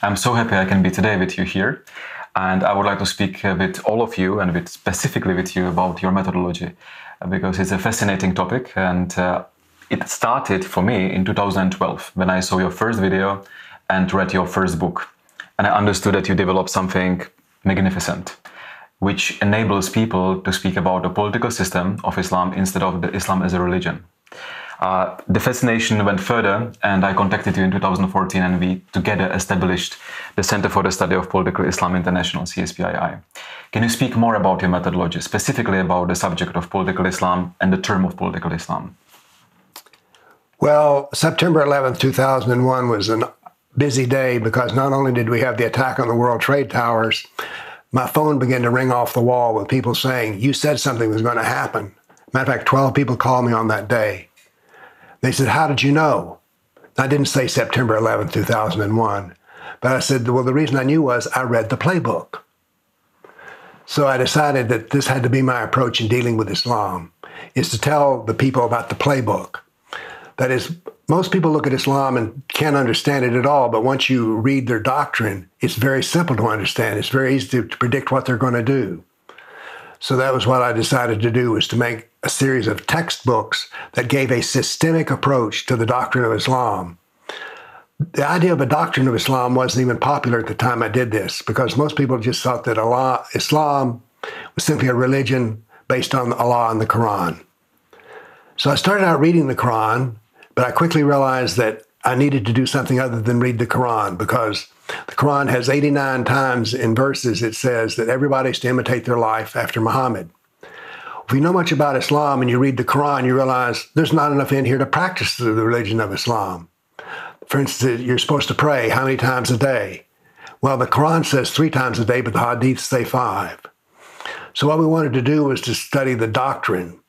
I'm so happy I can be today with you here. And I would like to speak with all of you and specifically with you about your methodology because it's a fascinating topic. And it started for me in 2012 when I saw your first video and read your first book. And I understood that you developed something magnificent, which enables people to speak about the political system of Islam instead of Islam as a religion. The fascination went further, and I contacted you in 2014, and we together established the Center for the Study of Political Islam International, CSPII. Can you speak more about your methodology, specifically about the subject of political Islam and the term of political Islam? Well, September 11th, 2001 was a busy day because not only did we have the attack on the World Trade Towers, my phone began to ring off the wall with people saying, you said something was going to happen. Matter of fact, 12 people called me on that day. They said, how did you know? I didn't say September 11th, 2001, but I said, well, the reason I knew was I read the playbook. So I decided that this had to be my approach in dealing with Islam, is to tell the people about the playbook. That is, most people look at Islam and can't understand it at all, but once you read their doctrine, it's very simple to understand. It's very easy to predict what they're going to do. So that was what I decided to do, was to make a series of textbooks that gave a systemic approach to the doctrine of Islam. The idea of a doctrine of Islam wasn't even popular at the time I did this, because most people just thought that Islam was simply a religion based on Allah and the Quran. So I started out reading the Quran, but I quickly realized that I needed to do something other than read the Quran, because the Quran has 89 times in verses it says that everybody's to imitate their life after Muhammad. If you know much about Islam and you read the Quran, you realize there's not enough in here to practice the religion of Islam. For instance, you're supposed to pray how many times a day? Well, the Quran says 3 times a day, but the Hadiths say 5. So what we wanted to do was to study the doctrine.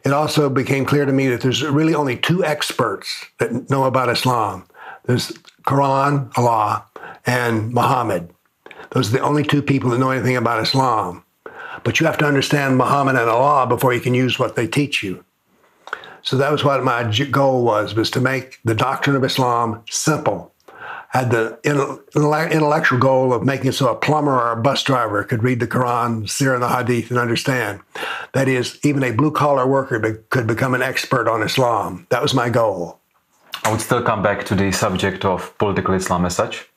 It also became clear to me that there's really only 2 experts that know about Islam. There's Quran, Allah, and Muhammad. Those are the only 2 people that know anything about Islam. But you have to understand Muhammad and Allah before you can use what they teach you. So that was what my goal was to make the doctrine of Islam simple. I had the intellectual goal of making it so a plumber or a bus driver could read the Quran, Sirah, and the Hadith and understand. That is, even a blue-collar worker could become an expert on Islam. That was my goal. I would still come back to the subject of political Islam as such,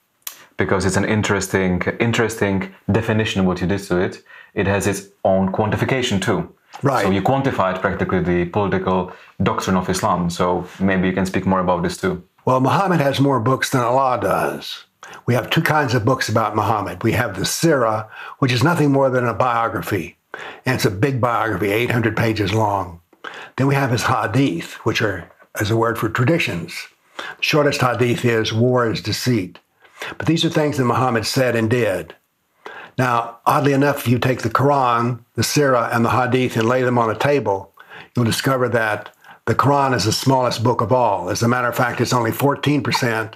because it's an interesting definition of what you did to it. It has its own quantification too. Right. So you quantified practically the political doctrine of Islam. So maybe you can speak more about this too. Well, Muhammad has more books than Allah does. We have 2 kinds of books about Muhammad. We have the Sirah, which is nothing more than a biography. And it's a big biography, 800 pages long. Then we have his Hadith, which are, as a word for traditions. The shortest Hadith is, war is deceit. But these are things that Muhammad said and did. Now, oddly enough, if you take the Quran, the Sirah, and the Hadith and lay them on a table, you'll discover that the Quran is the smallest book of all. As a matter of fact, it's only 14%,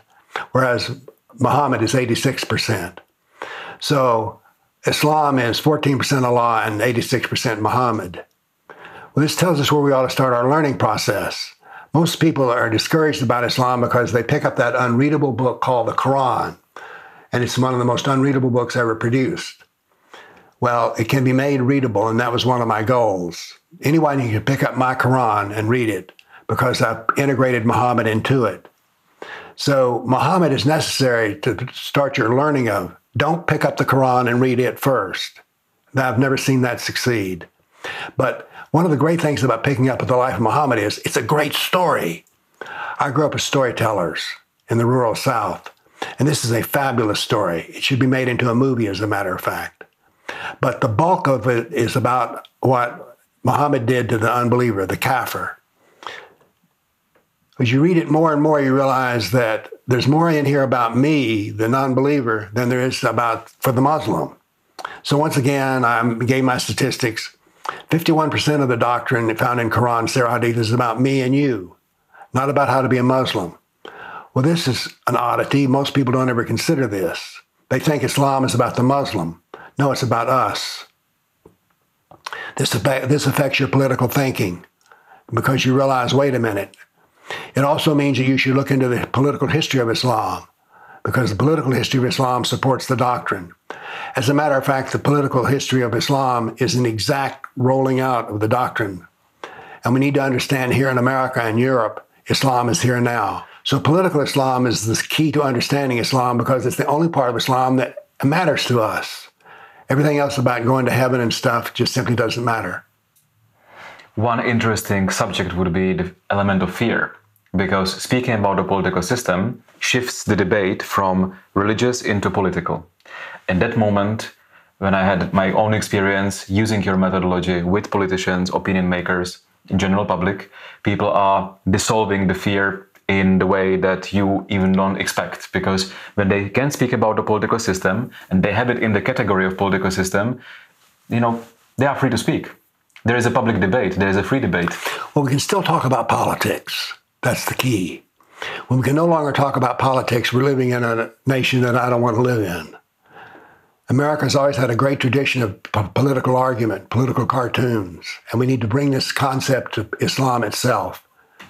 whereas Muhammad is 86%. So Islam is 14% Allah and 86% Muhammad. Well, this tells us where we ought to start our learning process. Most people are discouraged about Islam because they pick up that unreadable book called the Quran, and it's one of the most unreadable books ever produced. Well, it can be made readable, and that was one of my goals. Anyone can pick up my Quran and read it because I've integrated Muhammad into it. So Muhammad is necessary to start your learning of. Don't pick up the Quran and read it first. I've never seen that succeed. But one of the great things about picking up the life of Muhammad is it's a great story. I grew up with storytellers in the rural South, and this is a fabulous story. It should be made into a movie, as a matter of fact. But the bulk of it is about what Muhammad did to the unbeliever, the kafir. As you read it more and more, you realize that there's more in here about me, the non-believer, than there is about for the Muslim. So once again, I gave my statistics. 51% of the doctrine found in Quran, Sirah, Hadith is about me and you, not about how to be a Muslim. Well, this is an oddity. Most people don't ever consider this. They think Islam is about the Muslim. No, it's about us. This affects your political thinking because you realize, wait a minute. It also means that you should look into the political history of Islam, because the political history of Islam supports the doctrine. As a matter of fact, the political history of Islam is an exact rolling out of the doctrine. And we need to understand here in America and Europe, Islam is here now. So political Islam is the key to understanding Islam because it's the only part of Islam that matters to us. Everything else about going to heaven and stuff just simply doesn't matter. One interesting subject would be the element of fear, because speaking about the political system shifts the debate from religious into political. In that moment, when I had my own experience using your methodology with politicians, opinion makers, in general public, people are dissolving the fear in the way that you even don't expect. Because when they can speak about the political system and they have it in the category of political system, they are free to speak. There is a public debate, there is a free debate. Well, we can still talk about politics. That's the key. When we can no longer talk about politics, we're living in a nation that I don't want to live in. America's always had a great tradition of political argument, political cartoons, and we need to bring this concept to Islam itself.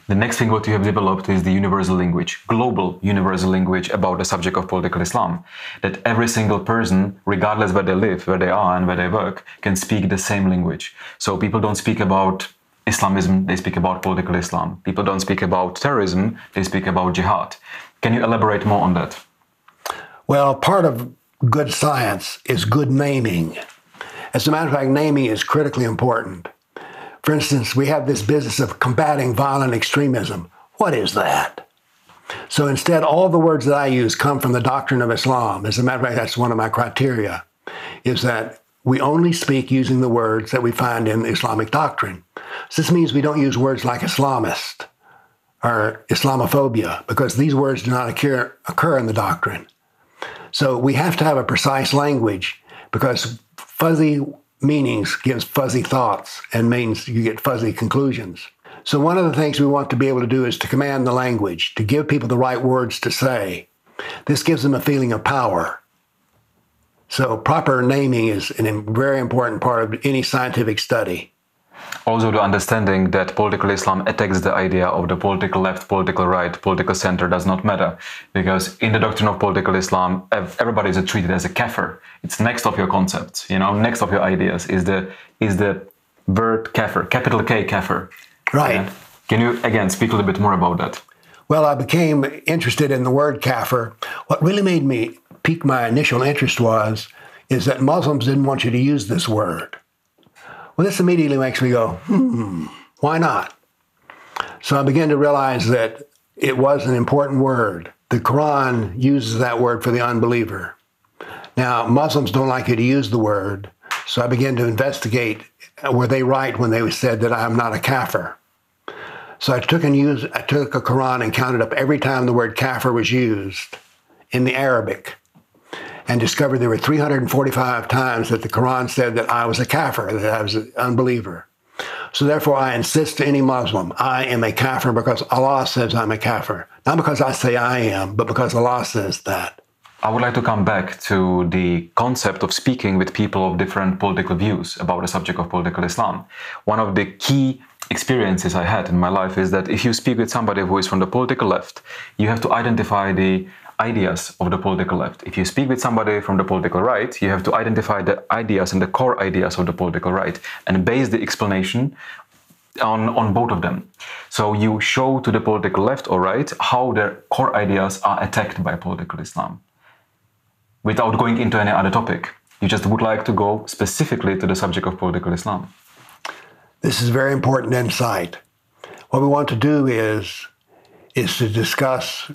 The next thing what you have developed is the universal language, global universal language about the subject of political Islam. That every single person, regardless where they live, where they are and where they work, can speak the same language. So people don't speak about Islamism, they speak about political Islam. People don't speak about terrorism, they speak about jihad. Can you elaborate more on that? Well, part of good science is good naming. As a matter of fact, naming is critically important. For instance, we have this business of combating violent extremism. What is that? So instead, all the words that I use come from the doctrine of Islam. As a matter of fact, that's one of my criteria, is that we only speak using the words that we find in the Islamic doctrine. So this means we don't use words like Islamist or Islamophobia, because these words do not occur in the doctrine. So we have to have a precise language, because fuzzy meanings gives fuzzy thoughts and means you get fuzzy conclusions. So one of the things we want to be able to do is to command the language, to give people the right words to say. This gives them a feeling of power. So proper naming is a very important part of any scientific study. Also the understanding that political Islam attacks the idea of the political left, political right, political center does not matter. Because in the doctrine of political Islam, everybody is treated as a kafir. It's next of your concepts, next of your ideas is the word kafir, capital K kafir. Right. And can you again speak a little bit more about that? Well, I became interested in the word kafir. What really made me pique my initial interest is that Muslims didn't want you to use this word. Well, this immediately makes me go, why not? So I began to realize that it was an important word. The Quran uses that word for the unbeliever. Now, Muslims don't like you to use the word, so I began to investigate were they right when they said that I'm not a kafir. So I took a Quran and counted up every time the word kafir was used in the Arabic, and discovered there were 345 times that the Quran said that I was a kafir, that I was an unbeliever. So therefore, I insist to any Muslim, I am a kafir because Allah says I'm a kafir. Not because I say I am, but because Allah says that. I would like to come back to the concept of speaking with people of different political views about the subject of political Islam. One of the key experiences I had in my life is that if you speak with somebody who is from the political left, you have to identify the ideas of the political left. If you speak with somebody from the political right, you have to identify the ideas and the core ideas of the political right and base the explanation on both of them. So you show to the political left or right how their core ideas are attacked by political Islam. Without going into any other topic, you just would like to go specifically to the subject of political Islam. This is very important insight. What we want to do is to discuss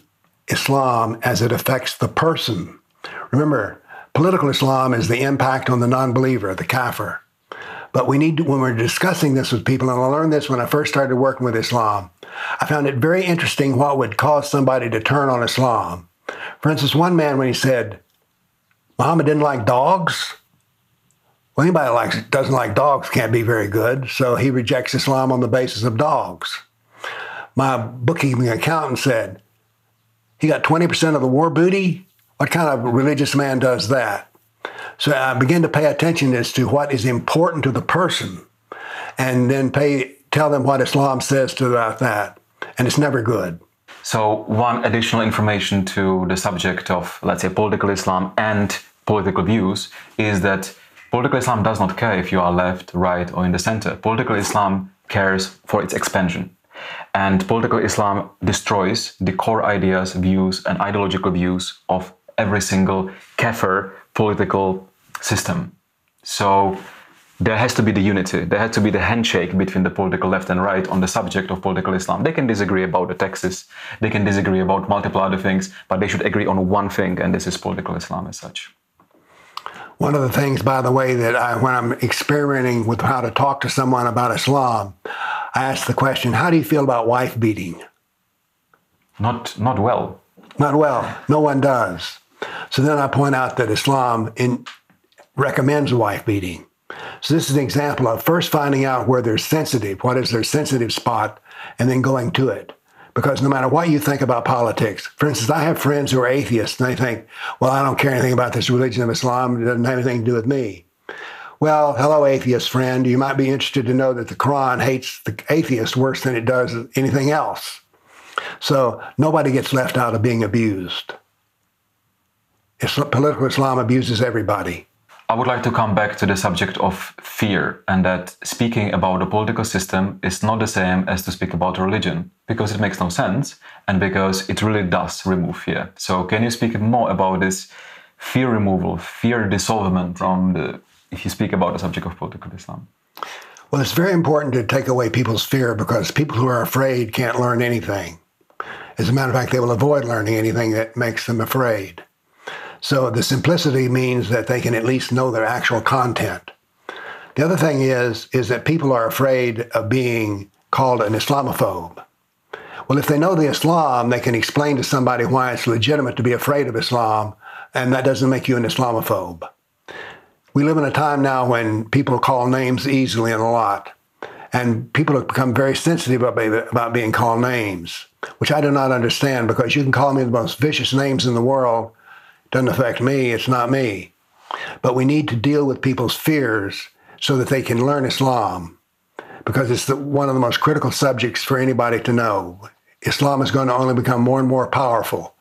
Islam as it affects the person. Remember, political Islam is the impact on the non-believer, the kafir. But we need to, when we're discussing this with people, and I learned this when I first started working with Islam, I found it very interesting what would cause somebody to turn on Islam. For instance, one man, when he said, Muhammad didn't like dogs, well, anybody that doesn't like dogs can't be very good, so he rejects Islam on the basis of dogs. My bookkeeping accountant said, he got 20% of the war booty? What kind of religious man does that? So I began to pay attention as to what is important to the person, and then tell them what Islam says about that. And it's never good. So one additional information to the subject of, let's say, political Islam and political views is that political Islam does not care if you are left, right, or in the center. Political Islam cares for its expansion. And political Islam destroys the core ideas, views, and ideological views of every single kafir political system. So there has to be the unity. There has to be the handshake between the political left and right on the subject of political Islam. They can disagree about the taxes. They can disagree about multiple other things, but they should agree on one thing, and this is political Islam as such. One of the things, by the way, that when I'm experimenting with how to talk to someone about Islam, I ask the question, how do you feel about wife beating? Not well. Not well. No one does. So then I point out that Islam recommends wife beating. So this is an example of first finding out where they're sensitive, what is their sensitive spot, and then going to it. Because no matter what you think about politics, for instance, I have friends who are atheists, and they think, well, I don't care anything about this religion of Islam. It doesn't have anything to do with me. Well, hello, atheist friend. You might be interested to know that the Quran hates the atheist worse than it does anything else. So nobody gets left out of being abused. Political Islam abuses everybody. I would like to come back to the subject of fear, and that speaking about the political system is not the same as to speak about religion, because it makes no sense and because it really does remove fear. So can you speak more about this fear removal, fear dissolvement if you speak about the subject of political Islam? Well, it's very important to take away people's fear, because people who are afraid can't learn anything. As a matter of fact, they will avoid learning anything that makes them afraid. So the simplicity means that they can at least know their actual content. The other thing is that people are afraid of being called an Islamophobe. Well, if they know the Islam, they can explain to somebody why it's legitimate to be afraid of Islam, and that doesn't make you an Islamophobe. We live in a time now when people call names easily and a lot, and people have become very sensitive about being called names, which I do not understand, because you can call me the most vicious names in the world. Doesn't affect me, it's not me. But we need to deal with people's fears so that they can learn Islam, because it's one of the most critical subjects for anybody to know. Islam is going to only become more and more powerful.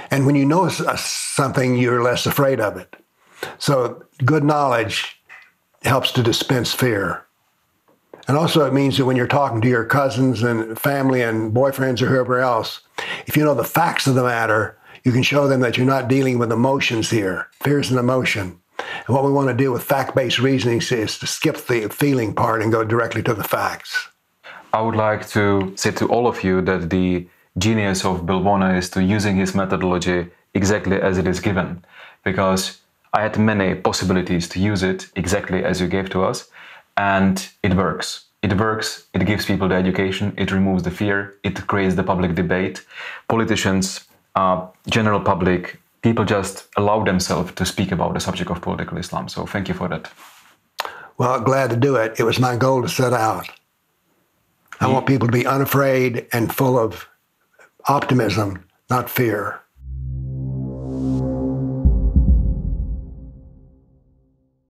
And when you know something, you're less afraid of it. So good knowledge helps to dispense fear. And also it means that when you're talking to your cousins and family and boyfriends or whoever else, if you know the facts of the matter, you can show them that you're not dealing with emotions here. Fear is an emotion. And what we want to do with fact-based reasoning is to skip the feeling part and go directly to the facts. I would like to say to all of you that the genius of Bill Warner is to using his methodology exactly as it is given, because I had many possibilities to use it exactly as you gave to us, and it works. It works, it gives people the education, it removes the fear, it creates the public debate. Politicians, general public, people just allow themselves to speak about the subject of political Islam. So thank you for that. Well, glad to do it. It was my goal to set out. I want people to be unafraid and full of optimism, not fear.